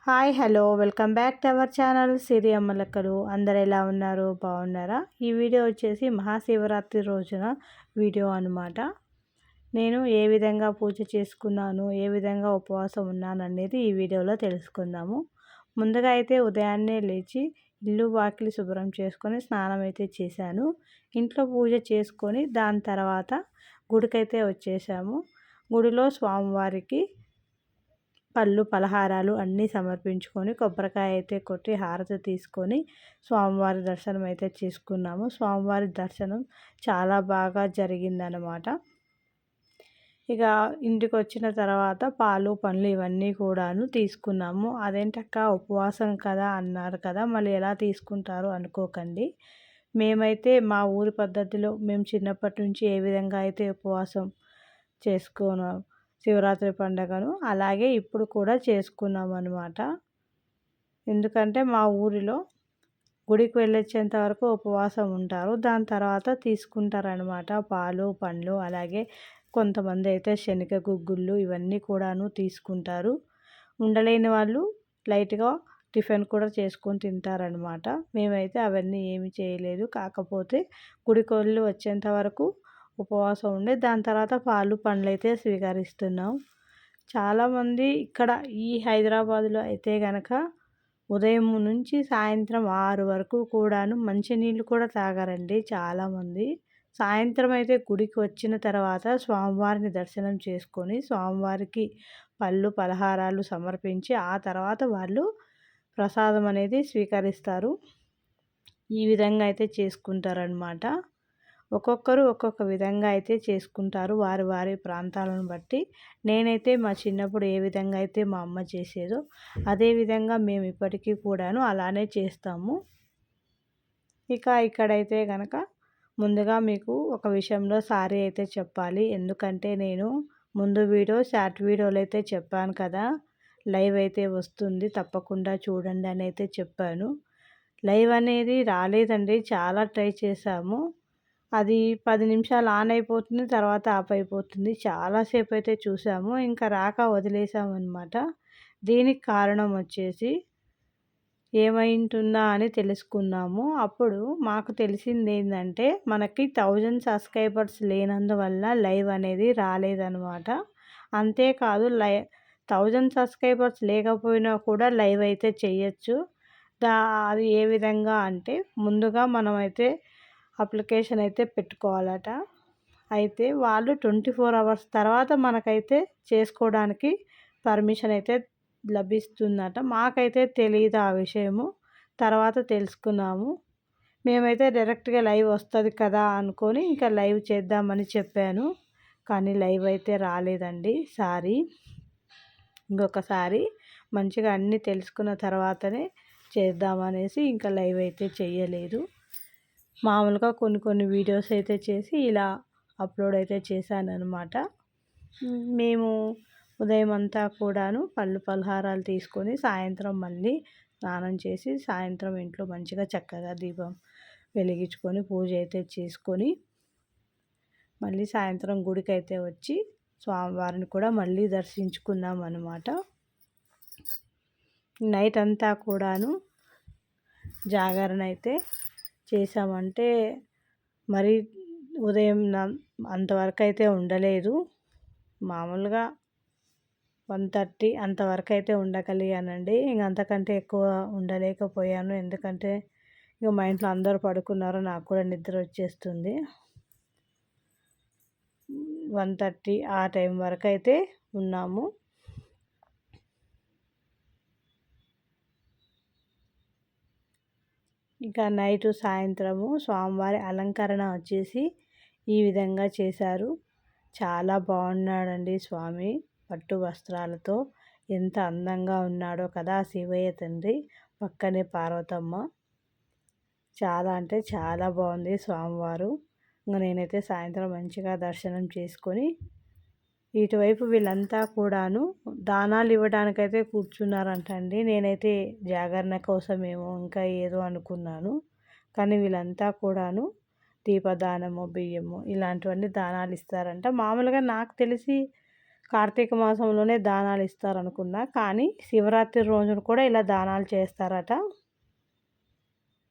Hi hello welcome back to our channel Siri Ammalakkalu. అందరు ఎలా ఉన్నారు? బాగున్నారా? ఈ వీడియో వచ్చేసి మహాశివరాత్రి రోజున వీడియో అనమాట. నేను ఏ విధంగా పూజ చేసుకున్నాను, ఏ విధంగా ఉపవాసం ఉన్నాను అనేది ఈ వీడియోలో తెలుసుకుందాము. ముందుగా అయితే ఉదయాన్నే లేచి ఇల్లు వాకిలి శుభ్రం చేసుకొని స్నానం అయితే చేశాను. ఇంట్లో పూజ చేసుకొని దాని తర్వాత గుడికైతే వచ్చేసాము. గుడిలో స్వామివారికి పళ్ళు పలహారాలు అన్నీ సమర్పించుకొని కొబ్బరికాయ అయితే కొట్టి హారతి తీసుకొని స్వామివారి దర్శనం అయితే చేసుకున్నాము. స్వామివారి దర్శనం చాలా బాగా జరిగిందనమాట. ఇక ఇంటికి వచ్చిన తర్వాత పాలు పండ్లు ఇవన్నీ కూడాను తీసుకున్నాము. అదేంటక్క ఉపవాసం కదా అన్నారు కదా, మళ్ళీ ఎలా తీసుకుంటారు అనుకోకండి. మేమైతే మా ఊరి పద్ధతిలో మేము చిన్నప్పటి నుంచి ఏ విధంగా అయితే ఉపవాసం చేసుకున్నాం శివరాత్రి పండుగను, అలాగే ఇప్పుడు కూడా చేసుకున్నాం అనమాట. ఎందుకంటే మా ఊరిలో గుడికి వెళ్ళొచ్చేంత వరకు ఉపవాసం ఉంటారు. దాని తర్వాత తీసుకుంటారనమాట పాలు పండ్లు. అలాగే కొంతమంది అయితే శనగ గుగ్గుళ్ళు ఇవన్నీ కూడాను తీసుకుంటారు. ఉండలేని వాళ్ళు లైట్గా టిఫిన్ కూడా చేసుకొని తింటారనమాట. మేమైతే అవన్నీ ఏమి చేయలేదు. కాకపోతే గుడికి వెళ్ళి వచ్చేంత వరకు ఉపవాసం ఉండి దాని తర్వాత పాలు పండ్లు అయితే స్వీకరిస్తున్నాం. చాలామంది ఇక్కడ ఈ హైదరాబాదులో అయితే కనుక ఉదయం నుంచి సాయంత్రం 6 వరకు కూడాను మంచినీళ్ళు కూడా తాగారండి చాలామంది. సాయంత్రం అయితే గుడికి వచ్చిన తర్వాత స్వామివారిని దర్శనం చేసుకొని స్వామివారికి పళ్ళు పలహారాలు సమర్పించి ఆ తర్వాత వాళ్ళు ప్రసాదం అనేది స్వీకరిస్తారు. ఈ విధంగా అయితే చేసుకుంటారనమాట. ఒక్కొక్కరు ఒక్కొక్క విధంగా అయితే చేసుకుంటారు వారి వారి ప్రాంతాలను బట్టి. నేనైతే మా చిన్నప్పుడు ఏ విధంగా అయితే మా అమ్మ చేసేదో అదే విధంగా మేము ఇప్పటికీ కూడాను అలానే చేస్తాము. ఇక ఇక్కడైతే కనుక ముందుగా మీకు ఒక విషయంలో సారీ అయితే చెప్పాలి. ఎందుకంటే నేను ముందు షార్ట్ వీడియోలు అయితే చెప్పాను కదా, లైవ్ అయితే వస్తుంది తప్పకుండా చూడండి అని అయితే చెప్పాను. లైవ్ అనేది రాలేదండి, చాలా ట్రై చేశాము. అది 10 నిమిషాలు ఆన్ అయిపోతుంది, తర్వాత ఆఫ్ అయిపోతుంది. చాలాసేపు అయితే చూసాము, ఇంకా రాక వదిలేసామన్నమాట. దీనికి కారణం వచ్చేసి ఏమైంటుందా అని తెలుసుకున్నాము. అప్పుడు మాకు తెలిసింది ఏంటంటే మనకి 1000 సబ్స్క్రైబర్స్ లేనందువల్ల లైవ్ అనేది రాలేదన్నమాట. అంతేకాదు 1000 సబ్స్క్రైబర్స్ లేకపోయినా కూడా లైవ్ అయితే చేయొచ్చు. అది ఏ విధంగా అంటే ముందుగా మనమైతే అప్లికేషన్ అయితే పెట్టుకోవాలట. అయితే వాళ్ళు 24 అవర్స్ తర్వాత మనకైతే చేసుకోవడానికి పర్మిషన్ అయితే లభిస్తుందట. మాకైతే తెలియదు ఆ విషయము, తర్వాత తెలుసుకున్నాము. మేమైతే డైరెక్ట్గా లైవ్ వస్తుంది కదా అనుకొని ఇంకా లైవ్ చేద్దామని చెప్పాను, కానీ లైవ్ అయితే రాలేదండి. సారీ. ఇంకొకసారి మంచిగా అన్నీ తెలుసుకున్న తర్వాతనే చేద్దామనేసి ఇంకా లైవ్ అయితే చేయలేదు. మామూలుగా కొన్ని వీడియోస్ అయితే చేసి ఇలా అప్లోడ్ అయితే చేశానన్నమాట. మేము ఉదయం అంతా కూడాను పళ్ళు పలహారాలు తీసుకొని సాయంత్రం మళ్ళీ స్నానం చేసి సాయంత్రం ఇంట్లో మంచిగా చక్కగా దీపం వెలిగించుకొని పూజ అయితే చేసుకొని మళ్ళీ సాయంత్రం గుడికి అయితే వచ్చి స్వామివారిని కూడా మళ్ళీ దర్శించుకున్నాం అన్నమాట. నైట్ అంతా కూడాను జాగరణ అయితే చేసామంటే మరి ఉదయం అంతవరకు అయితే ఉండలేదు. మామూలుగా 1:30 అంతవరకు అయితే ఉండగలిగానండి. ఇంక అంతకంటే ఎక్కువ ఉండలేకపోయాను. ఎందుకంటే ఇక మా ఇంట్లో అందరూ పడుకున్నారు, నాకు కూడా నిద్ర వచ్చేస్తుంది. 1:30 ఆ టైం వరకు అయితే ఉన్నాము. ఇక నైటు సాయంత్రము స్వామివారి అలంకరణ వచ్చేసి ఈ విధంగా చేశారు. చాలా బాగున్నాడండి స్వామి పట్టు వస్త్రాలతో. ఎంత అందంగా ఉన్నాడో కదా శివయ్య తండ్రి, పక్కనే పార్వతమ్మ. చాలా అంటే చాలా బాగుంది స్వామివారు. ఇంకా నేనైతే సాయంత్రం మంచిగా దర్శనం చేసుకొని ఇటువైపు వీళ్ళంతా కూడాను దానాలు ఇవ్వడానికైతే కూర్చున్నారంటండి. నేనైతే జాగరణ కోసమేమో ఇంకా ఏదో అనుకున్నాను, కానీ వీళ్ళంతా కూడాను దీపదానము బియ్యము ఇలాంటివన్నీ దానాలు ఇస్తారంట. మామూలుగా నాకు తెలిసి కార్తీక మాసంలోనే దానాలు ఇస్తారనుకున్నా, కానీ శివరాత్రి రోజున కూడా ఇలా దానాలు చేస్తారట.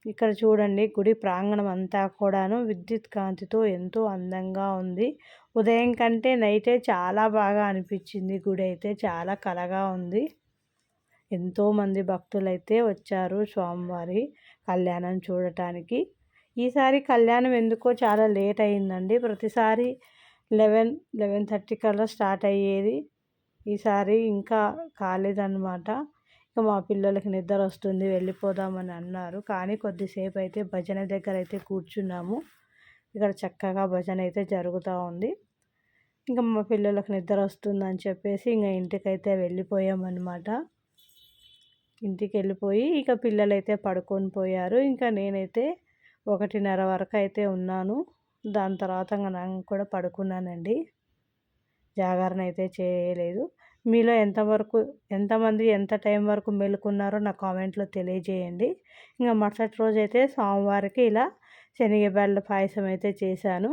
ఇక్కడ చూడండి, గుడి ప్రాంగణం అంతా కూడాను విద్యుత్ కాంతితో ఎంతో అందంగా ఉంది. ఉదయం కంటే నైటే చాలా బాగా అనిపించింది. గుడి అయితే చాలా కళగా ఉంది. ఎంతోమంది భక్తులైతే వచ్చారు స్వామివారి కళ్యాణం చూడటానికి. ఈసారి కళ్యాణం ఎందుకో చాలా లేట్ అయిందండి. ప్రతిసారి 11:30 కల్లా స్టార్ట్ అయ్యేది. ఈసారి ఇంకా కాలేదన్నమాట. ఇక మా పిల్లలకి నిద్ర వస్తుంది, వెళ్ళిపోదామని అన్నారు. కానీ కొద్దిసేపు అయితే భజన దగ్గర అయితే కూర్చున్నాము. ఇక్కడ చక్కగా భజన అయితే జరుగుతూ ఉంది. ఇంకా మా పిల్లలకు నిద్ర వస్తుందని చెప్పేసి ఇంకా ఇంటికైతే వెళ్ళిపోయామన్నమాట. ఇంటికి వెళ్ళిపోయి ఇక పిల్లలైతే పడుకొని పోయారు. ఇంకా నేనైతే 1:30 వరకు అయితే ఉన్నాను. దాని తర్వాత ఇంకా నేను కూడా పడుకున్నానండి. జాగరణ అయితే చేయలేదు. మీలో ఎంతమంది ఎంత టైం వరకు మేలుకున్నారో నా కామెంట్లో తెలియజేయండి. ఇంకా మరుసటి రోజు అయితే స్వామివారికి ఇలా శనగబెల్ల పాయసం అయితే చేశాను.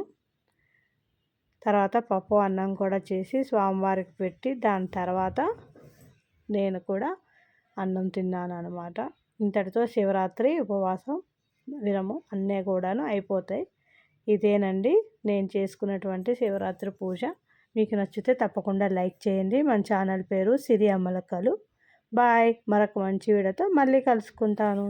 తర్వాత పప్పు అన్నం కూడా చేసి స్వామివారికి పెట్టి దాని తర్వాత నేను కూడా అన్నం తిన్నాను అనమాట. ఇంతటితో శివరాత్రి ఉపవాసం విరము అన్నీ కూడాను అయిపోతాయి. ఇదేనండి నేను చేసుకున్నటువంటి శివరాత్రి పూజ. మీకు నచ్చితే తప్పకుండా లైక్ చేయండి. మన ఛానల్ పేరు సిరి అమ్మలక్కలు. బాయ్. మరొక మంచి వీడియోతో మళ్ళీ కలుసుకుంటాను.